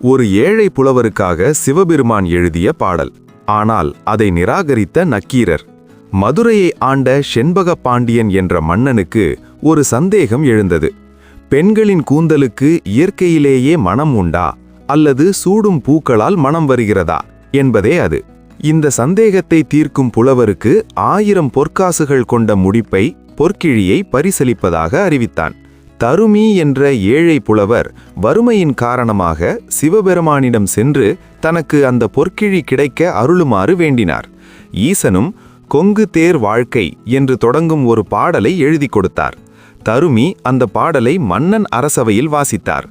ஒரு ஏழை புலவருக்காக சிவபெருமான் எழுதிய பாடல். ஆனால் அதை நிராகரித்த நக்கீரர். மதுரையை ஆண்ட செண்பக பாண்டியன் என்ற மன்னனுக்கு ஒரு சந்தேகம் எழுந்தது. பெண்களின் கூந்தலுக்கு இயற்கையிலேயே மனம் உண்டா அல்லது சூடும் பூக்களால் மனம் வருகிறதா என்பதே அது. இந்த சந்தேகத்தை தீர்க்கும் புலவருக்கு 1000 பொற்காசுகள் கொண்ட முடிப்பை, பொற்கிழியை பரிசளிப்பதாக அறிவித்தான். தருமி என்ற ஏழை புலவர் வறுமையின் காரணமாக சிவபெருமானிடம் சென்று தனக்கு அந்த பொற்கிழி கிடைக்க அருளுமாறு வேண்டினார். ஈசனும் கொங்கு தேர் வாழ்க்கை என்று தொடங்கும் ஒரு பாடலை எழுதி கொடுத்தார். தருமி அந்த பாடலை மன்னன் அரசவையில் வாசித்தார்.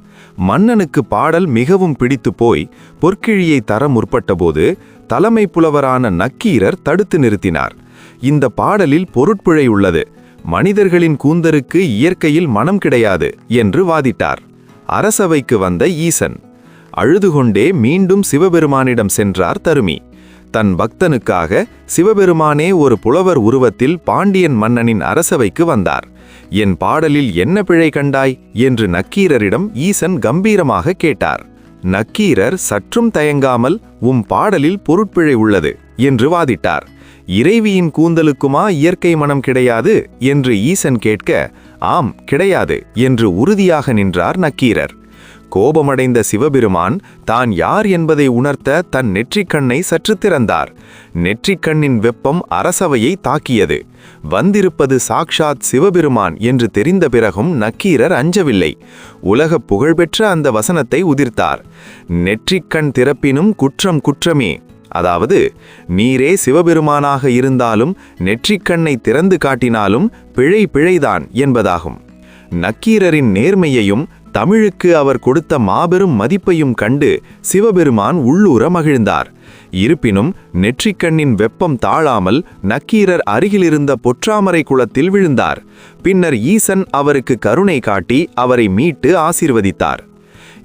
மன்னனுக்கு பாடல் மிகவும் பிடித்து போய் பொற்கிழியை தர முற்பட்டபோது தலைமை புலவரான நக்கீரர் தடுத்து நிறுத்தினார். இந்த பாடலில் பொருட்பிழை உள்ளது, மனிதர்களின் கூந்தருக்கு இயற்கையில் மனம் கிடையாது என்று வாதிட்டார். அரசவைக்கு வந்த ஈசன் அழுதுகொண்டே மீண்டும் சிவபெருமானிடம் சென்றார் தருமி. தன் பக்தனுக்காக சிவபெருமானே ஒரு புலவர் உருவத்தில் பாண்டியன் மன்னனின் அரசவைக்கு வந்தார். என் பாடலில் என்ன பிழை கண்டாய் என்று நக்கீரரிடம் ஈசன் கம்பீரமாக கேட்டார். நக்கீரர் சற்றும் தயங்காமல் உம் பாடலில் பொருட்பிழை உள்ளது என்று வாதிட்டார். இறைவியின் கூந்தலுக்குமா இயற்கை மனம் கிடையாது என்று ஈசன் கேட்க, ஆம் கிடையாது என்று உறுதியாக நின்றார் நக்கீரர். கோபமடைந்த சிவபெருமான் தான் யார் என்பதை உணர்த்த தன் நெற்றிக்கண்ணை சற்று திறந்தார். நெற்றிக்கண்ணின் வெப்பம் அரசவையை தாக்கியது. வந்திருப்பது சாக்ஷாத் சிவபெருமான் என்று தெரிந்த பிறகும் நக்கீரர் அஞ்சவில்லை. உலக புகழ்பெற்ற அந்த வசனத்தை உதிர்த்தார். நெற்றிக்கண் திறப்பினும் குற்றம் குற்றமே. அதாவது, நீரே சிவபெருமானாக இருந்தாலும் நெற்றிக்கண்ணை திறந்து காட்டினாலும் பிழை பிழைதான் என்பதாகும். நக்கீரரின் நேர்மையையும் தமிழுக்கு அவர் கொடுத்த மாபெரும் மதிப்பையும் கண்டு சிவபெருமான் உள்ளூர மகிழ்ந்தார். இருப்பினும் நெற்றிக்கண்ணின் வெப்பம் தாழாமல் நக்கீரர் அருகிலிருந்த பொற்றாமரை குளத்தில் விழுந்தார். பின்னர் ஈசன் அவருக்கு கருணை காட்டி அவரை மீட்டு ஆசீர்வதித்தார்.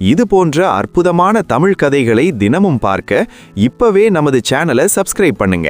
இது போன்ற அற்புதமான தமிழ் கதைகளை தினமும் பார்க்க இப்பவே நமது சேனலை சப்ஸ்கிரைப் பண்ணுங்க.